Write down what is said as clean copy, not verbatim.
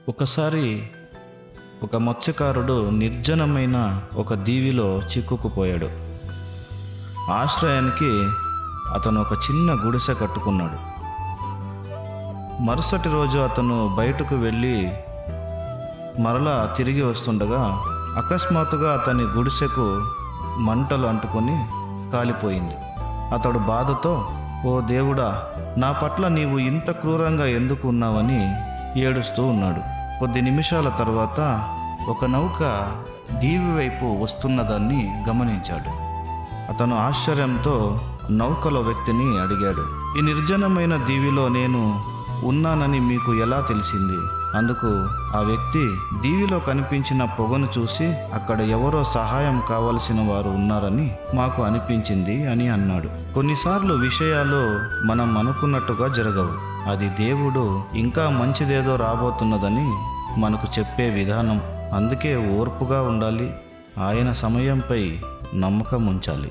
ఒకసారి ఒక మత్స్యకారుడు నిర్జనమైన ఒక దీవిలో చిక్కుకుపోయాడు. ఆశ్రయానికి అతను ఒక చిన్న గుడిసె కట్టుకున్నాడు. మరుసటి రోజు అతను బయటకు వెళ్ళి మరలా తిరిగి వస్తుండగా అకస్మాత్తుగా అతని గుడిసెకు మంటలు అంటుకొని కాలిపోయింది. అతడు బాధతో, ఓ దేవుడా, నా పట్ల నీవు ఇంత క్రూరంగా ఎందుకు ఉన్నావని ఏడుస్తూ ఉన్నాడు. కొద్ది నిమిషాల తర్వాత ఒక నౌక దీవి వైపు వస్తున్నదాన్ని గమనించాడు. అతను ఆశ్చర్యంతో నౌకలో వ్యక్తిని అడిగాడు, ఈ నిర్జనమైన దీవిలో నేను ఉన్నానని మీకు ఎలా తెలిసింది? అందుకు ఆ వ్యక్తి, దీవిలో కనిపించిన పొగను చూసి అక్కడ ఎవరో సహాయం కావలసిన వారు ఉన్నారని మాకు అనిపించింది అని అన్నాడు. కొన్నిసార్లు విషయాలు మనం అనుకున్నట్టుగా జరగవు. అది దేవుడు ఇంకా మంచిదేదో రాబోతున్నదని మనకు చెప్పే విధానం. అందుకే ఓర్పుగా ఉండాలి. ఆయన సమయంపై నమ్మకం ఉంచాలి.